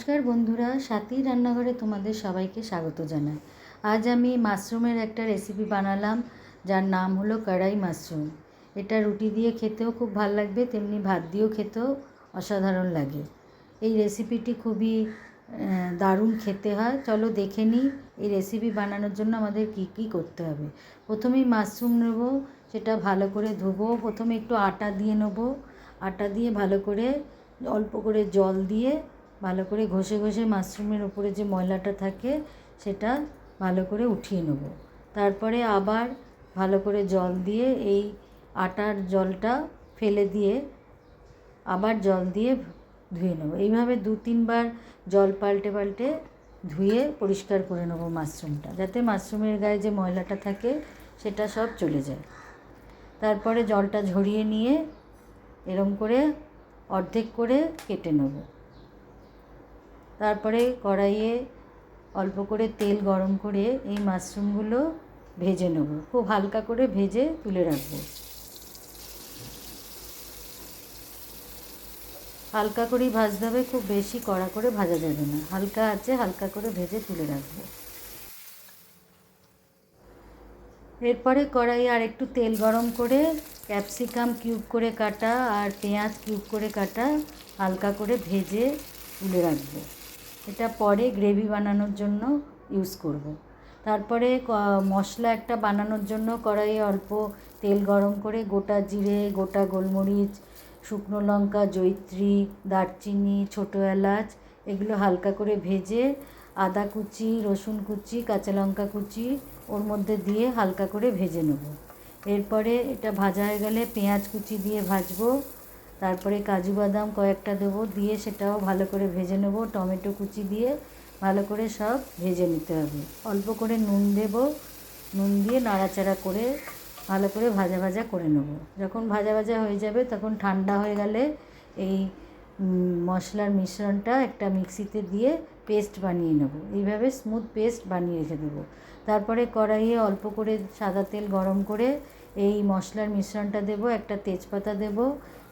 নমস্কার বন্ধুরা, সাথী রান্নাঘরে তোমাদের সবাইকে স্বাগত জানাই। আজ আমি মাশরুমের একটা রেসিপি বানালাম, যার নাম হলো কড়াই মাশরুম। এটা রুটি দিয়ে খেতেও খুব ভালো লাগবে, তেমনি ভাত দিয়েও খেতেও অসাধারণ লাগে। এই রেসিপিটি খুবই দারুণ খেতে হয়। চলো দেখে নিই এই রেসিপি বানানোর জন্য আমাদের কি কি করতে হবে। প্রথমেই মাশরুম নেব, সেটা ভালো করে ধোবো। প্রথমে একটু আটা দিয়ে নেব, আটা দিয়ে ভালো করে অল্প করে জল দিয়ে ভালো করে ঘষে ঘষে মাশরুমের উপরে যে ময়লাটা থাকে সেটা ভালো করে উঠিয়ে নেব। তারপরে আবার ভালো করে জল দিয়ে এই আটার জলটা ফেলে দিয়ে আবার জল দিয়ে ধুয়ে নেব। এইভাবে 2-3 বার জল পাল্টে পাল্টে ধুয়ে পরিষ্কার করে নেব মাশরুমটা, যাতে মাশরুমের গায়ে যে ময়লাটা থাকে সেটা সব চলে যায়। তারপরে জলটা ঝরিয়ে নিয়ে এরম করে অর্ধেক করে কেটে নেব। তারপরে কড়াইয়ে অল্প করে তেল গরম করে এই মাশরুমগুলো ভেজে নেব। খুব হালকা করে ভেজে তুলে রাখবো। হালকা করেই ভাজতে হবে, খুব বেশি কড়া করে ভাজা যাবে না। হালকা আছে, হালকা করে ভেজে তুলে রাখবো। এরপরে কড়াইয়ে আর একটু তেল গরম করে ক্যাপসিকাম কিউব করে কাটা আর পেঁয়াজ কিউব করে কাটা হালকা করে ভেজে তুলে রাখবো। এটা পরে গ্রেভি বানানোর জন্য ইউজ করব। তারপরে মশলা একটা বানানোর জন্য কড়াইয়ে অল্প তেল গরম করে গোটা জিরে, গোটা গোলমরিচ, শুকনো লঙ্কা, জয়িত্রী, দারচিনি, ছোটো এলাচ এগুলো হালকা করে ভেজে আদা কুচি, রসুন কুচি, কাঁচা লঙ্কা কুচি ওর মধ্যে দিয়ে হালকা করে ভেজে নেব। এরপরে এটা ভাজা হয়ে গেলে পেঁয়াজ কুচি দিয়ে ভাজবো। তারপরে কাজু বাদাম কয়েকটা দেবো, দিয়ে সেটাও ভালো করে ভেজে নেব। টমেটো কুচি দিয়ে ভালো করে সব ভেজে নিতে হবে। অল্প করে নুন দেব, নুন দিয়ে নাড়াচাড়া করে ভালো করে ভাজা ভাজা করে নেব। যখন ভাজা ভাজা হয়ে যাবে তখন ঠান্ডা হয়ে গেলে এই মশলার মিশ্রণটা একটা মিক্সিতে দিয়ে পেস্ট বানিয়ে নেব। এইভাবে স্মুথ পেস্ট বানিয়ে রেখে দেবো। তারপরে কড়াইয়ে অল্প করে সাদা তেল গরম করে এই মশলার মিশ্রণটা দেব, একটা তেজপাতা দেব,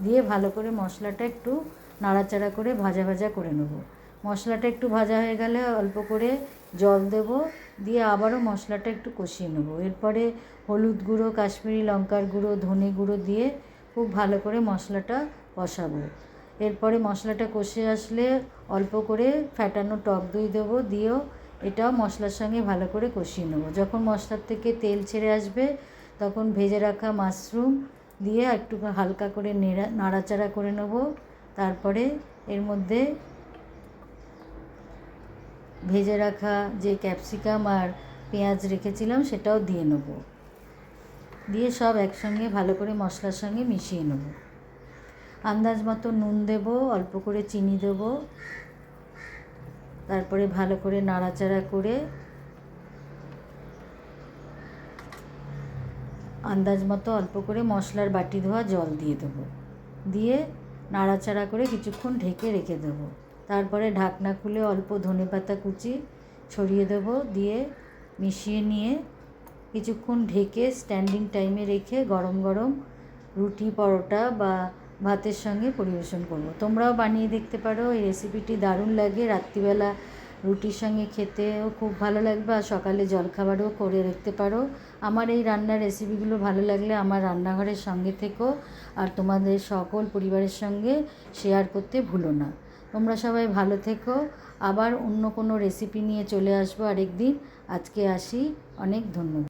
দিয়ে ভালো করে মশলাটা একটু নাড়াচাড়া করে ভাজা ভাজা করে নেব। মশলাটা একটু ভাজা হয়ে গেলে অল্প করে জল দেব, দিয়ে আবারও মশলাটা একটু কষিয়ে নেব। এরপরে হলুদ গুঁড়ো, কাশ্মীরি লঙ্কার গুঁড়ো, ধনে গুঁড়ো দিয়ে খুব ভালো করে মশলাটা কষাবো। এরপরে মশলাটা কষে আসলে অল্প করে ফ্যাটানো টক দই দেবো, দিয়েও এটাও মশলার সঙ্গে ভালো করে কষিয়ে নেব। যখন মশলার থেকে তেল ছেড়ে আসবে তখন ভেজে রাখা মাশরুম দিয়ে একটু হালকা করে নাড়াচাড়া করে নেব। তারপরে এর মধ্যে ভেজে রাখা যে ক্যাপসিকাম আর পেঁয়াজ রেখেছিলাম সেটাও দিয়ে নেব, দিয়ে সব একসঙ্গে ভালো করে মশলার সঙ্গে মিশিয়ে নেব। আন্দাজ মতো নুন দেব, অল্প করে চিনি দেব। তারপরে ভালো করে নাড়াচাড়া করে আন্দাজ মতো অল্প করে মশলার বাটি ধোয়া জল দিয়ে দেবো, দিয়ে নাড়াচাড়া করে কিছুক্ষণ ঢেকে রেখে দেবো। তারপরে ঢাকনা খুলে অল্প ধনেপাতা কুচি ছড়িয়ে দেবো, দিয়ে মিশিয়ে নিয়ে কিছুক্ষণ ঢেকে স্ট্যান্ডিং টাইমে রেখে গরম গরম রুটি, পরোটা বা ভাতের সঙ্গে পরিবেশন করব। তোমরাও বানিয়ে দেখতে পারো। এই রেসিপিটি দারুণ লাগে, রাত্রিবেলা রুটির সঙ্গে খেতেও খুব ভালো লাগবে, আর সকালে জলখাবারও করে রাখতে পারো। আমার এই রান্নার রেসিপিগুলো ভালো লাগলে আমার রান্নাঘরের সঙ্গে থেকো, আর তোমাদের সকল পরিবারের সঙ্গে শেয়ার করতে ভুলো না। তোমরা সবাই ভালো থেকো। আবার অন্য কোনো রেসিপি নিয়ে চলে আসবো আরেকদিন। আজকে আসি, অনেক ধন্যবাদ।